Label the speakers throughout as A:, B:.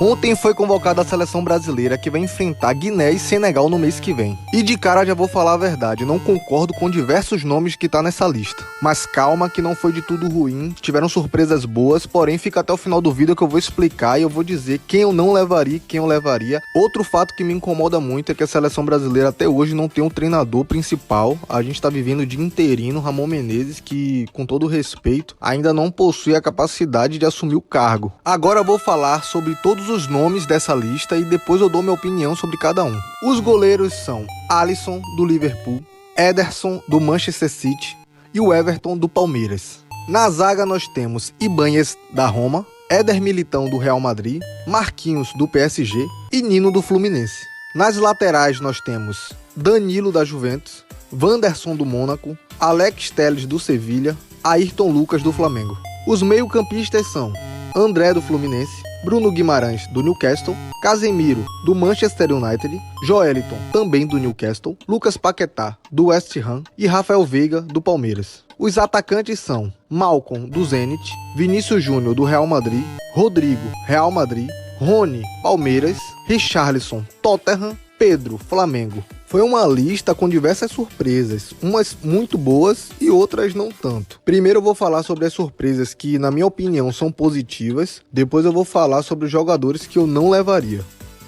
A: Ontem foi convocada a seleção brasileira que vai enfrentar Guiné e Senegal no mês que vem. E de cara já vou falar a verdade, não concordo com diversos nomes que tá nessa lista. Mas calma que não foi de tudo ruim, tiveram surpresas boas, porém fica até o final do vídeo que eu vou explicar e eu vou dizer quem eu não levaria e quem eu levaria. Outro fato que me incomoda muito é que a seleção brasileira até hoje não tem um treinador principal. A gente tá vivendo de interino Ramon Menezes, que, com todo respeito, ainda não possui a capacidade de assumir o cargo. Agora eu vou falar sobre todos os nomes dessa lista e depois eu dou minha opinião sobre cada um. Os goleiros são Alisson, do Liverpool, Ederson, do Manchester City e o Everton, do Palmeiras. Na zaga nós temos Ibáñez, da Roma, Éder Militão, do Real Madrid, Marquinhos, do PSG e Nino, do Fluminense. Nas laterais nós temos Danilo, da Juventus, Wanderson, do Mônaco, Alex Telles, do Sevilha, Ayrton Lucas, do Flamengo. Os meio-campistas são André, do Fluminense, Bruno Guimarães, do Newcastle, Casemiro, do Manchester United, Joelinton, também do Newcastle, Lucas Paquetá, do West Ham e Rafael Veiga, do Palmeiras. Os atacantes são Malcom, do Zenit, Vinícius Júnior, do Real Madrid, Rodrigo, Real Madrid, Rony, Palmeiras, Richarlison, Tottenham, Pedro, Flamengo. Foi uma lista com diversas surpresas, umas muito boas e outras não tanto. Primeiro eu vou falar sobre as surpresas que, na minha opinião, são positivas. Depois eu vou falar sobre os jogadores que eu não levaria.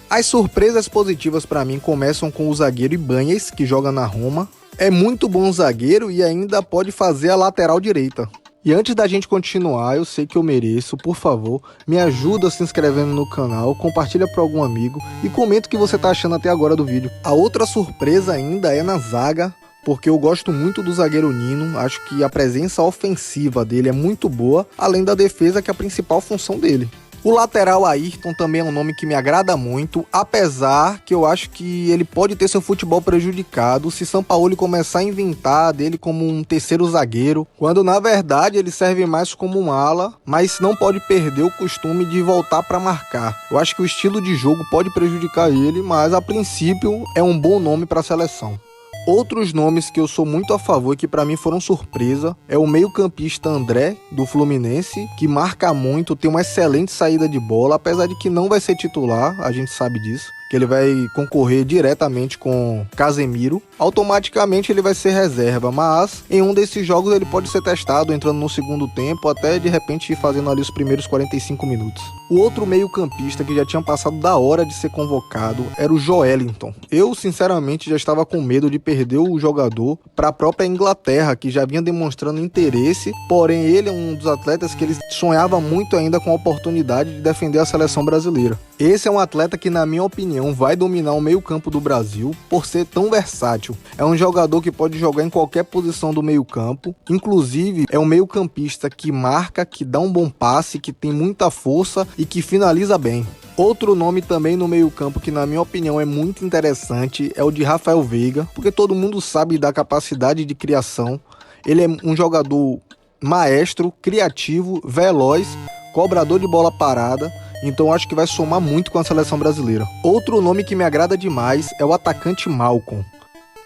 A: As surpresas positivas para mim começam com o zagueiro Ibáñez, que joga na Roma. É muito bom zagueiro e ainda pode fazer a lateral direita. E antes da gente continuar, eu sei que eu mereço, por favor, me ajuda se inscrevendo no canal, compartilha para algum amigo e comenta o que você tá achando até agora do vídeo. A outra surpresa ainda é na zaga, porque eu gosto muito do zagueiro Nino, acho que a presença ofensiva dele é muito boa, além da defesa que é a principal função dele. O lateral Ayrton também é um nome que me agrada muito, apesar que eu acho que ele pode ter seu futebol prejudicado se Sampaoli começar a inventar dele como um terceiro zagueiro, quando na verdade ele serve mais como um ala, mas não pode perder o costume de voltar para marcar. Eu acho que o estilo de jogo pode prejudicar ele, mas a princípio é um bom nome para a seleção. Outros nomes que eu sou muito a favor e que para mim foram surpresa é o meio-campista André, do Fluminense, que marca muito, tem uma excelente saída de bola, apesar de que não vai ser titular, a gente sabe disso, que ele vai concorrer diretamente com Casemiro. Automaticamente ele vai ser reserva, mas em um desses jogos ele pode ser testado entrando no segundo tempo, até de repente fazendo ali os primeiros 45 minutos. O outro meio-campista que já tinha passado da hora de ser convocado era o Joelinton. Eu sinceramente já estava com medo de perder o jogador para a própria Inglaterra, que já vinha demonstrando interesse, porém ele é um dos atletas que ele sonhava muito ainda com a oportunidade de defender a seleção brasileira. Esse é um atleta que, na minha opinião, vai dominar o meio-campo do Brasil por ser tão versátil. É um jogador que pode jogar em qualquer posição do meio-campo, inclusive é um meio-campista que marca, que dá um bom passe, que tem muita força e que finaliza bem. Outro nome também no meio-campo que, na minha opinião, é muito interessante é o de Rafael Veiga, porque todo mundo sabe da capacidade de criação. Ele é um jogador maestro, criativo, veloz, cobrador de bola parada. Então acho que vai somar muito com a seleção brasileira. Outro nome que me agrada demais é o atacante Malcom.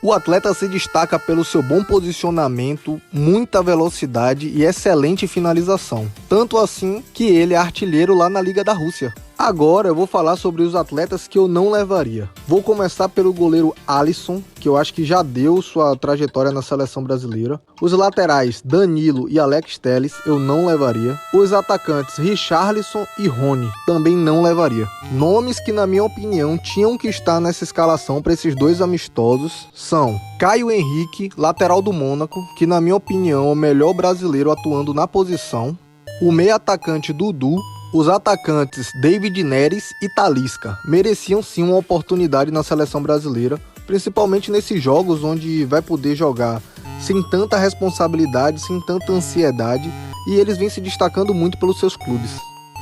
A: O atleta se destaca pelo seu bom posicionamento, muita velocidade e excelente finalização. Tanto assim que ele é artilheiro lá na Liga da Rússia. Agora eu vou falar sobre os atletas que eu não levaria. Vou começar pelo goleiro Alisson, que eu acho que já deu sua trajetória na seleção brasileira. Os laterais Danilo e Alex Telles eu não levaria. Os atacantes Richarlison e Rony também não levaria. Nomes que, na minha opinião, tinham que estar nessa escalação para esses dois amistosos são Caio Henrique, lateral do Mônaco, que na minha opinião é o melhor brasileiro atuando na posição. O meio-atacante Dudu. Os atacantes David Neres e Talisca mereciam sim uma oportunidade na seleção brasileira, principalmente nesses jogos onde vai poder jogar sem tanta responsabilidade, sem tanta ansiedade, e eles vêm se destacando muito pelos seus clubes.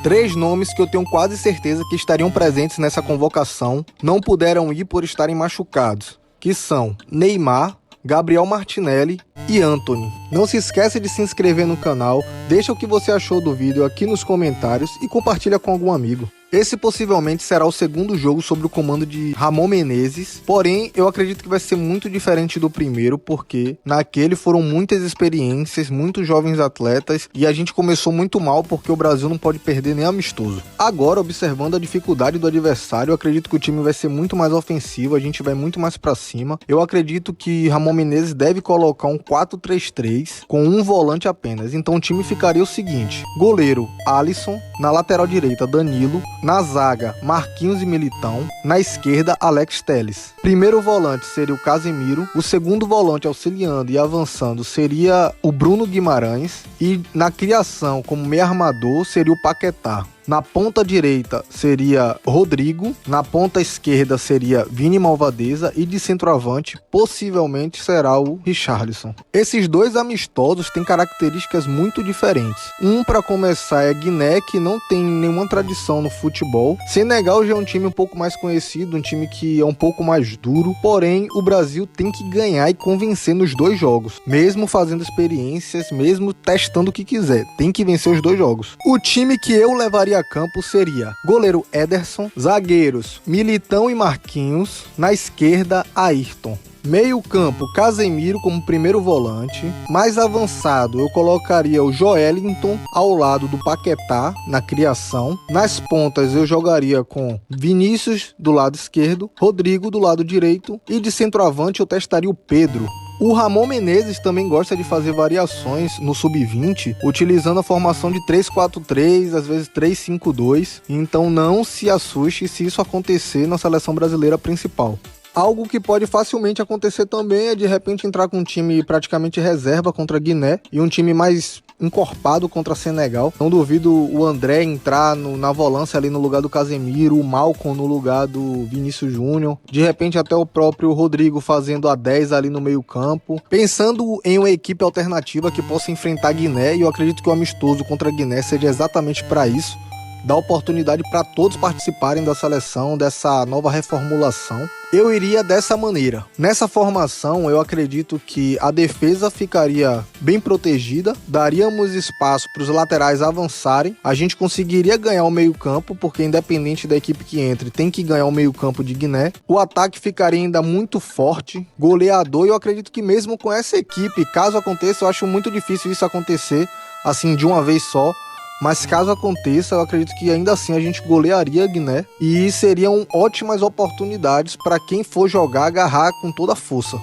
A: Três nomes que eu tenho quase certeza que estariam presentes nessa convocação não puderam ir por estarem machucados, que são Neymar, Gabriel Martinelli e Antony. Não se esqueça de se inscrever no canal, deixa o que você achou do vídeo aqui nos comentários e compartilha com algum amigo. Esse possivelmente será o segundo jogo sob o comando de Ramon Menezes, porém eu acredito que vai ser muito diferente do primeiro, porque naquele foram muitas experiências, muitos jovens atletas e a gente começou muito mal porque o Brasil não pode perder nem amistoso. Agora, observando a dificuldade do adversário, eu acredito que o time vai ser muito mais ofensivo, a gente vai muito mais pra cima. Eu acredito que Ramon Menezes deve colocar um 4-3-3 com um volante apenas, então o time ficaria o seguinte: goleiro Alisson, na lateral direita Danilo, na zaga, Marquinhos e Militão. Na esquerda, Alex Telles. Primeiro volante seria o Casemiro. O segundo volante auxiliando e avançando seria o Bruno Guimarães. E na criação, como meio armador, seria o Paquetá. Na ponta direita seria Rodrigo, na ponta esquerda seria Vini Malvadeza e de centroavante possivelmente será o Richarlison. Esses dois amistosos têm características muito diferentes. Um, para começar, é Guiné, que não tem nenhuma tradição no futebol. Senegal já é um time um pouco mais conhecido, um time que é um pouco mais duro, porém o Brasil tem que ganhar e convencer nos dois jogos, mesmo fazendo experiências, mesmo testando o que quiser, tem que vencer os dois jogos. O time que eu levaria a campo seria goleiro Ederson, zagueiros Militão e Marquinhos, na esquerda Ayrton. Meio campo, Casemiro como primeiro volante. Mais avançado, eu colocaria o Joelinton ao lado do Paquetá na criação. Nas pontas, eu jogaria com Vinícius do lado esquerdo, Rodrigo do lado direito e de centroavante eu testaria o Pedro. O Ramon Menezes também gosta de fazer variações no sub-20, utilizando a formação de 3-4-3, às vezes 3-5-2, então não se assuste se isso acontecer na seleção brasileira principal. Algo que pode facilmente acontecer também é de repente entrar com um time praticamente reserva contra Guiné e um time mais encorpado contra Senegal. Não duvido o André entrar na volância ali no lugar do Casemiro, o Malcom no lugar do Vinícius Júnior, de repente até o próprio Rodrigo fazendo a 10 ali no meio campo, pensando em uma equipe alternativa que possa enfrentar Guiné, e eu acredito que o amistoso contra Guiné seja exatamente para isso, dar oportunidade para todos participarem da seleção, dessa nova reformulação. Eu iria dessa maneira. Nessa formação, eu acredito que a defesa ficaria bem protegida, daríamos espaço para os laterais avançarem, a gente conseguiria ganhar o meio-campo, porque independente da equipe que entre, tem que ganhar o meio-campo de Guiné. O ataque ficaria ainda muito forte, goleador, e eu acredito que mesmo com essa equipe, caso aconteça, eu acho muito difícil isso acontecer assim de uma vez só, mas caso aconteça, eu acredito que ainda assim a gente golearia a Guiné e seriam ótimas oportunidades para quem for jogar agarrar com toda a força.